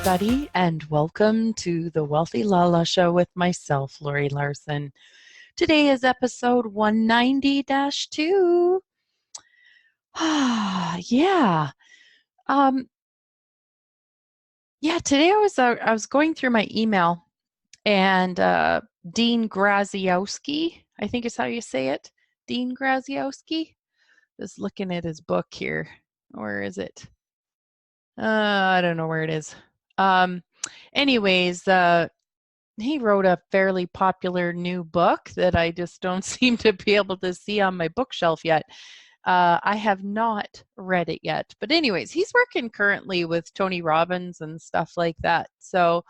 everybody, and welcome to the Wealthy Lala Show with myself, Laurie Larson. Today is episode 190-2. Yeah. Today I was going through my email, and Dean Graziowski, I think is how you say it. Dean Graziowski. Just looking at his book here. Where is it? I don't know where it is. Anyways, he wrote a fairly popular new book that I just don't seem to be able to see on my bookshelf yet. I have not read it yet. But anyways, he's working currently with Tony Robbins and stuff like that. So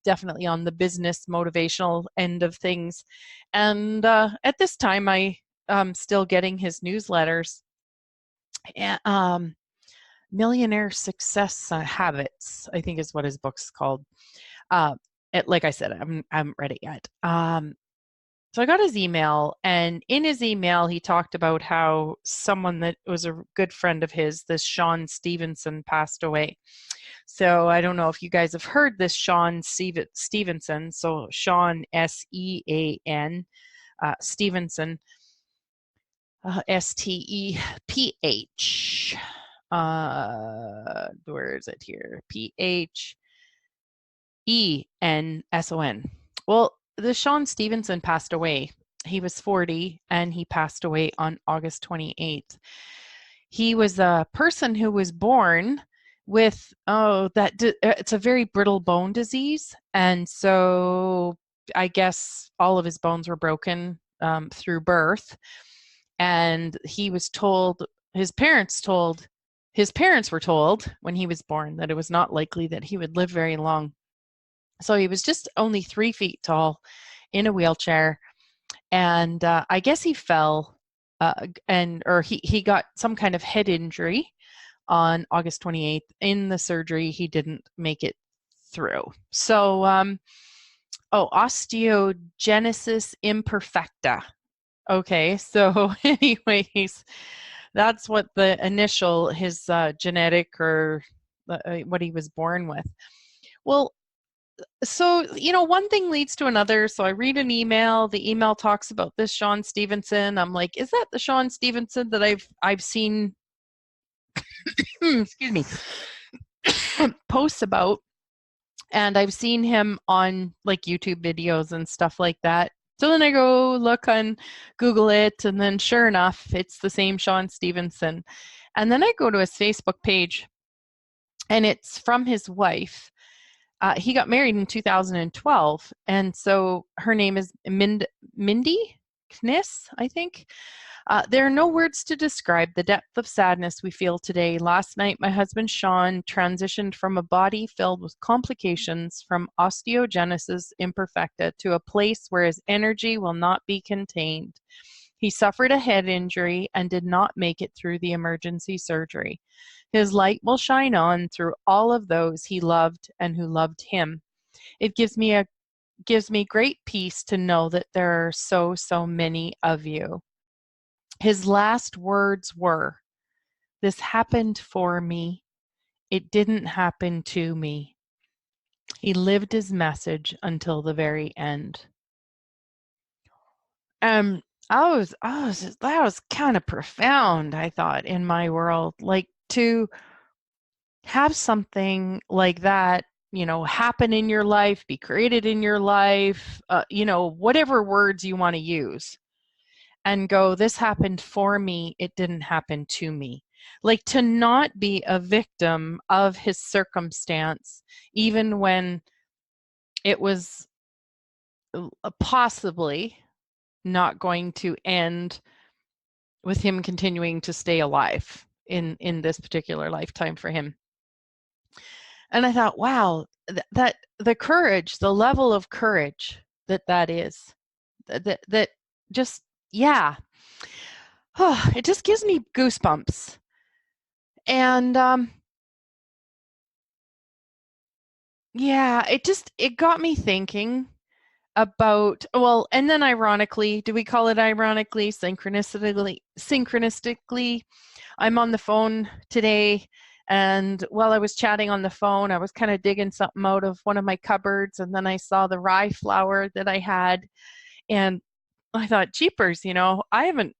definitely on the business motivational end of things. And at this time, I'm still getting his newsletters. And, Millionaire Success Habits, I think is what his book's called. Like I said, I haven't read it yet. So I got his email, and in his email, he talked about how someone that was a good friend of his, this Sean Stevenson, passed away. So I don't know if you guys have heard this Sean Stevenson. So Sean, S-E-A-N, Stevenson, S-T-E-P-H. Where is it here? P-H-E-N-S-O-N. Well, the Sean Stevenson passed away. He was 40, and he passed away on August 28th. He was a person who was born with, it's a very brittle bone disease. And so I guess all of his bones were broken through birth. And he was told, his parents were told when he was born that it was not likely that he would live very long. So he was just only 3 feet tall in a wheelchair. And I guess he fell he got some kind of head injury on August 28th. In the surgery, he didn't make it through. So, osteogenesis imperfecta. Okay, so anyways, that's what the initial, his genetic or what he was born with. Well, so, one thing leads to another. So I read an email. The email talks about this Sean Stevenson. I'm like, is that the Sean Stevenson that I've seen, excuse me, posts about? And I've seen him on like YouTube videos and stuff like that. So then I go look on Google it, and then sure enough, it's the same Sean Stevenson. And then I go to his Facebook page, and it's from his wife. He got married in 2012, and so her name is Mindy Kniss, I think. There are no words to describe the depth of sadness we feel today. Last night, my husband Sean transitioned from a body filled with complications from osteogenesis imperfecta to a place where his energy will not be contained. He suffered a head injury and did not make it through the emergency surgery. His light will shine on through all of those he loved and who loved him. It gives me great peace to know that there are so many of you. His last words were, "This happened for me. It didn't happen to me." He lived his message until the very end. That was kind of profound, I thought, in my world. Like, to have something like that, happen in your life, be created in your life, whatever words you want to use, and go, "This happened for me, it didn't happen to me." Like, to not be a victim of his circumstance, even when it was possibly not going to end with him continuing to stay alive in this particular lifetime for him. And I thought, wow, that the courage, the level of courage that is, that just, yeah. It just gives me goosebumps. And it got me thinking about, well, and then ironically, do we call it ironically, synchronistically, I'm on the phone today, And while I was chatting on the phone, I was kind of digging something out of one of my cupboards, and then I saw the rye flour that I had, and I thought, jeepers, I haven't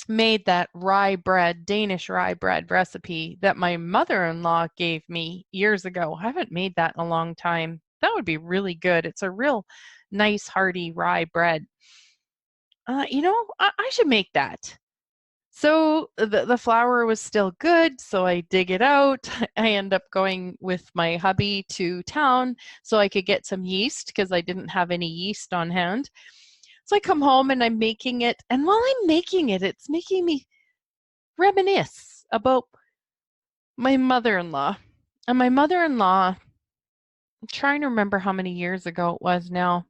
made that rye bread, Danish rye bread recipe that my mother-in-law gave me years ago. I haven't made that in a long time. That would be really good. It's a real nice, hearty rye bread. I should make that. So the flour was still good, so I dig it out. I end up going with my hubby to town so I could get some yeast because I didn't have any yeast on hand. So I come home and I'm making it, and while I'm making it, it's making me reminisce about my mother-in-law. And my mother-in-law, I'm trying to remember how many years ago it was now.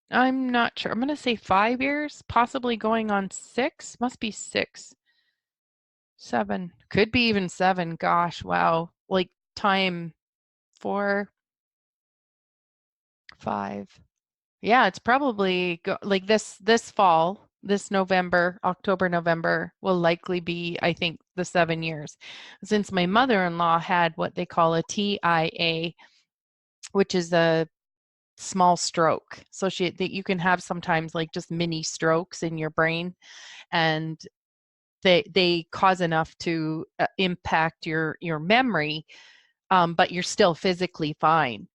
I'm not sure. I'm going to say 5 years, possibly going on 6. Must be 6. 7. Could be even 7. Gosh, wow. Like time 4, 5. Yeah, it's probably like this fall, this November, October, November will likely be, I think, the 7 years. Since my mother-in-law had what they call a TIA, which is a small stroke. So that you can have sometimes like just mini strokes in your brain, and they cause enough to impact your memory, but you're still physically fine.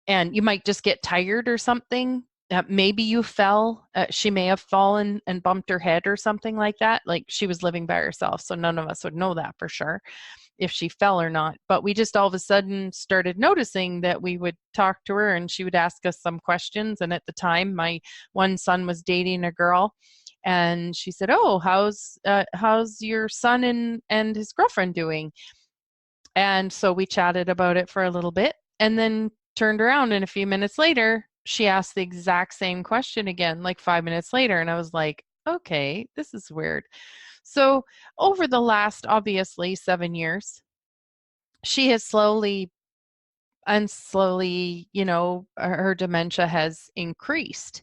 And you might just get tired or something. Maybe you fell. She may have fallen and bumped her head or something like that. Like, she was living by herself, so none of us would know that for sure if she fell or not. But we just all of a sudden started noticing that we would talk to her and she would ask us some questions. And at the time, my one son was dating a girl, and she said, "Oh, how's your son and his girlfriend doing?" And so we chatted about it for a little bit, and then turned around, and a few minutes later, she asked the exact same question again, like 5 minutes later. And I was like, okay, this is weird. So over the last, obviously, 7 years, she has slowly and slowly, her dementia has increased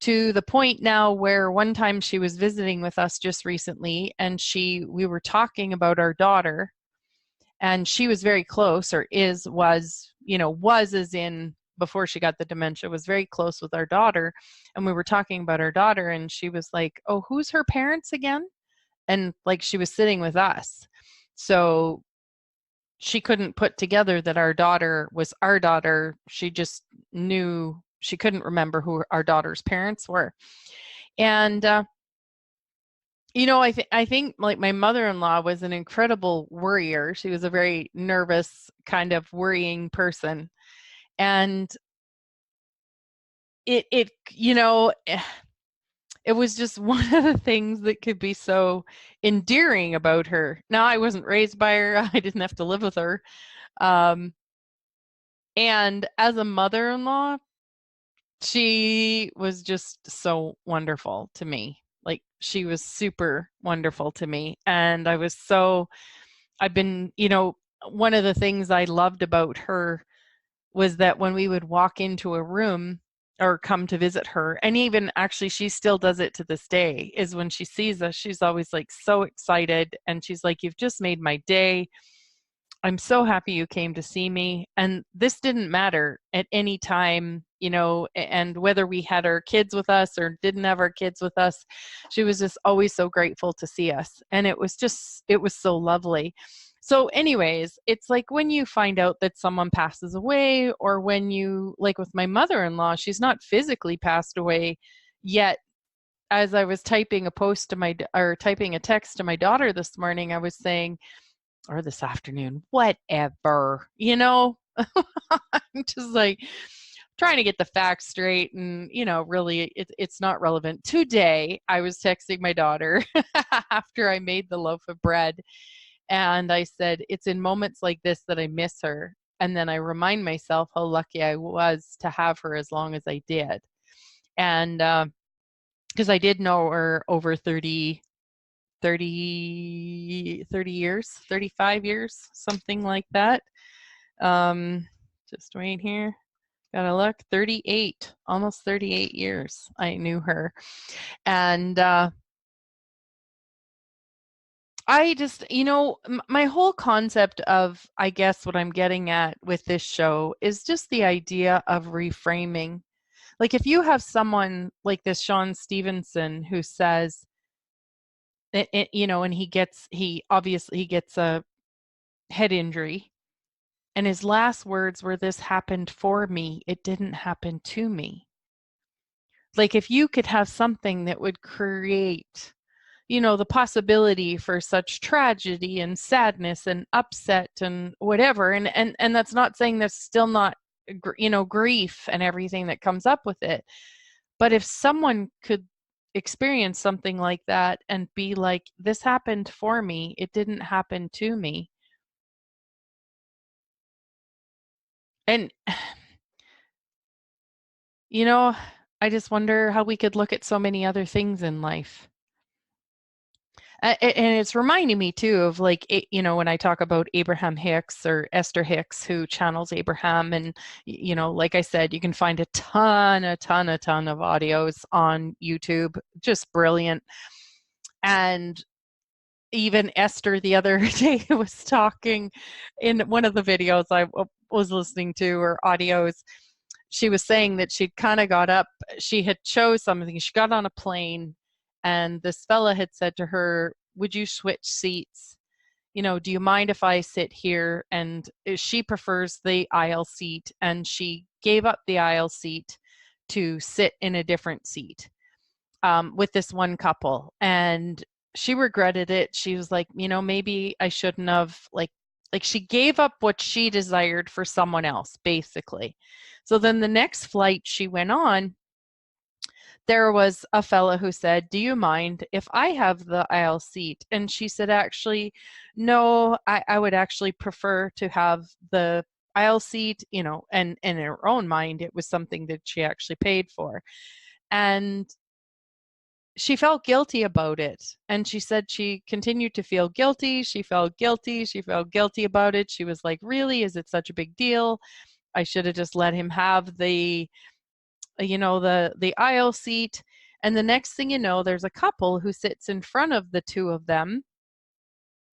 to the point now where one time she was visiting with us just recently, and we were talking about our daughter, and she was very close, or was as in before she got the dementia, was very close with our daughter. And we were talking about our daughter, and she was like, "Oh, who's her parents again?" And like, she was sitting with us. So she couldn't put together that our daughter was our daughter. She just knew, she couldn't remember who our daughter's parents were. And I think like my mother-in-law was an incredible worrier. She was a very nervous, kind of worrying person. And it was just one of the things that could be so endearing about her. Now, I wasn't raised by her. I didn't have to live with her. And as a mother-in-law, she was just so wonderful to me. Like, she was super wonderful to me. And I've been, one of the things I loved about her was that when we would walk into a room or come to visit her, and even actually she still does it to this day, is when she sees us, she's always like so excited, and she's like, "You've just made my day. I'm so happy you came to see me." And this didn't matter at any time, and whether we had our kids with us or didn't have our kids with us, she was just always so grateful to see us. And it was so lovely. So anyways, it's like when you find out that someone passes away, or when you, like with my mother-in-law, she's not physically passed away yet. As I was typing typing a text to my daughter this morning, I was saying, or this afternoon, whatever, I'm just like trying to get the facts straight, and really it's not relevant. Today I was texting my daughter after I made the loaf of bread, and I said, "It's in moments like this that I miss her, and then I remind myself how lucky I was to have her as long as I did." And because I did know her over 30 years, 35 years, something like that. Just wait here. Gotta look. 38, almost 38 years I knew her. And I just, my whole concept of, I guess what I'm getting at with this show is just the idea of reframing. Like if you have someone like this Sean Stevenson who says, and he obviously he gets a head injury, and his last words were, "This happened for me. It didn't happen to me." Like if you could have something that would create, the possibility for such tragedy and sadness and upset and whatever, and that's not saying there's still not, grief and everything that comes up with it. But if someone could experience something like that and be like, this happened for me, it didn't happen to me. And, you know, I just wonder how we could look at so many other things in life. And it's reminding me too of like, when I talk about Abraham Hicks or Esther Hicks, who channels Abraham. And, like I said, you can find a ton of audios on YouTube, just brilliant. And even Esther the other day was talking in one of the videos I was listening to, or audios. She was saying that she'd kind of got up, she had chose something, she got on a plane, and this fella had said to her, would you switch seats? Do you mind if I sit here? And she prefers the aisle seat, and she gave up the aisle seat to sit in a different seat with this one couple. And she regretted it. She was like, maybe I shouldn't have, like she gave up what she desired for someone else, basically. So then the next flight she went on, there was a fella who said, do you mind if I have the aisle seat? And she said, actually, no, I would actually prefer to have the aisle seat, and in her own mind, it was something that she actually paid for. And she felt guilty about it. And she said she continued to feel guilty. She felt guilty. She felt guilty about it. She was like, really? Is it such a big deal? I should have just let him have the aisle seat. And the next thing you know, there's a couple who sits in front of the two of them,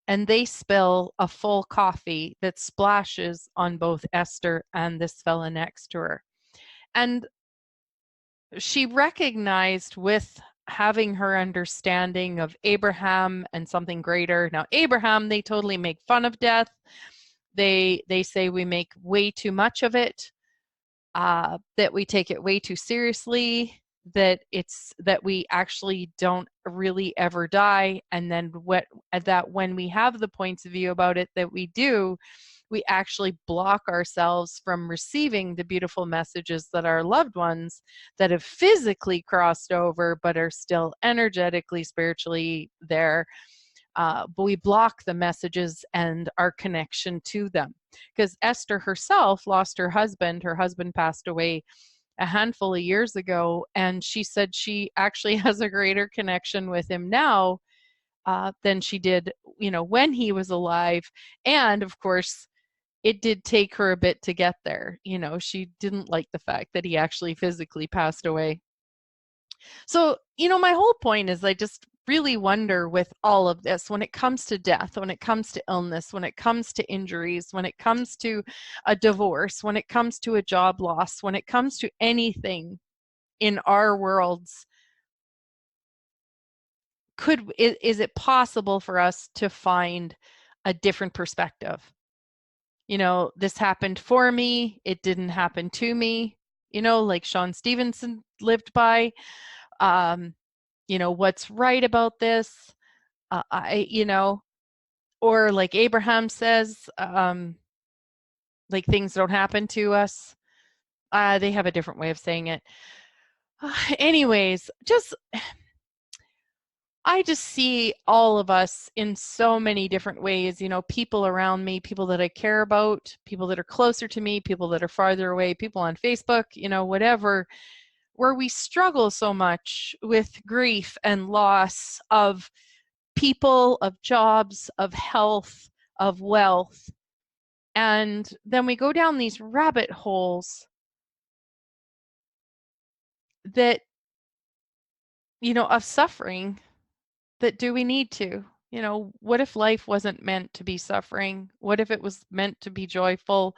and they spill a full coffee that splashes on both Esther and this fella next to her. And she recognized, with having her understanding of Abraham and something greater. Now, Abraham, they totally make fun of death. They say we make way too much of it, that we take it way too seriously, that we actually don't really ever die, and then that when we have the points of view about it that we do, we actually block ourselves from receiving the beautiful messages that our loved ones that have physically crossed over but are still energetically, spiritually there. But we block the messages and our connection to them. Because Esther herself lost her husband. Her husband passed away a handful of years ago, and she said she actually has a greater connection with him now than she did, when he was alive. And of course, it did take her a bit to get there. She didn't like the fact that he actually physically passed away. So, my whole point is I just really wonder, with all of this, when it comes to death, when it comes to illness, when it comes to injuries, when it comes to a divorce, when it comes to a job loss, when it comes to anything in our worlds, is it possible for us to find a different perspective? This happened for me, it didn't happen to me, like Sean Stevenson lived by. Um, what's right about this? Or like Abraham says, like things don't happen to us. They have a different way of saying it. Anyways, I just see all of us in so many different ways, people around me, people that I care about, people that are closer to me, people that are farther away, people on Facebook, whatever, where we struggle so much with grief and loss of people, of jobs, of health, of wealth. And then we go down these rabbit holes that, of suffering, that do we need to? You know, what if life wasn't meant to be suffering? What if it was meant to be joyful?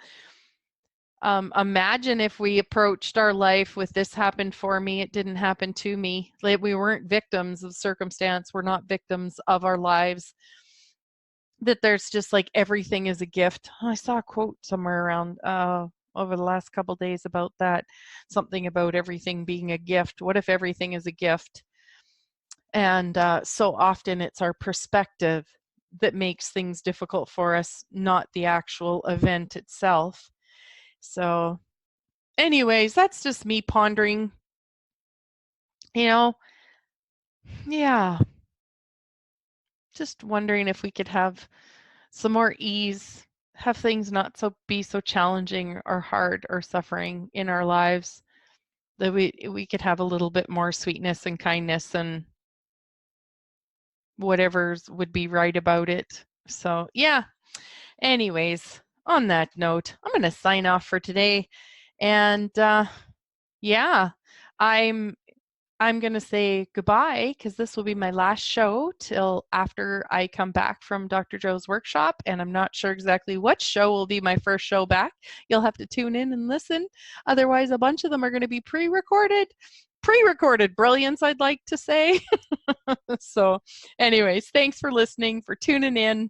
Imagine if we approached our life with this happened for me, it didn't happen to me. Like we weren't victims of circumstance, we're not victims of our lives. That there's just like everything is a gift. I saw a quote somewhere around over the last couple days about that, something about everything being a gift. What if everything is a gift? And so often it's our perspective that makes things difficult for us, not the actual event itself. So, anyways, that's just me pondering, you know, yeah, just wondering if we could have some more ease, have things not so be so challenging or hard or suffering in our lives, that we could have a little bit more sweetness and kindness and whatever's would be right about it. So, yeah. Anyways, on that note, I'm going to sign off for today. And yeah, I'm I'm going to say goodbye because this will be my last show till after I come back from Dr. Joe's workshop. And I'm not sure exactly what show will be my first show back. You'll have to tune in and listen. Otherwise, a bunch of them are going to be pre-recorded. Pre-recorded brilliance, I'd like to say. So anyways, thanks for listening, for tuning in.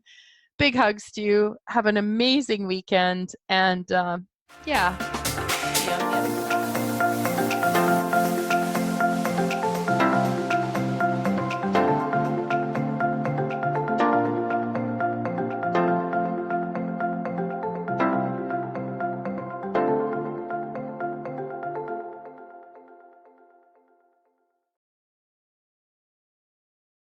Big hugs to you. Have an amazing weekend. And yeah,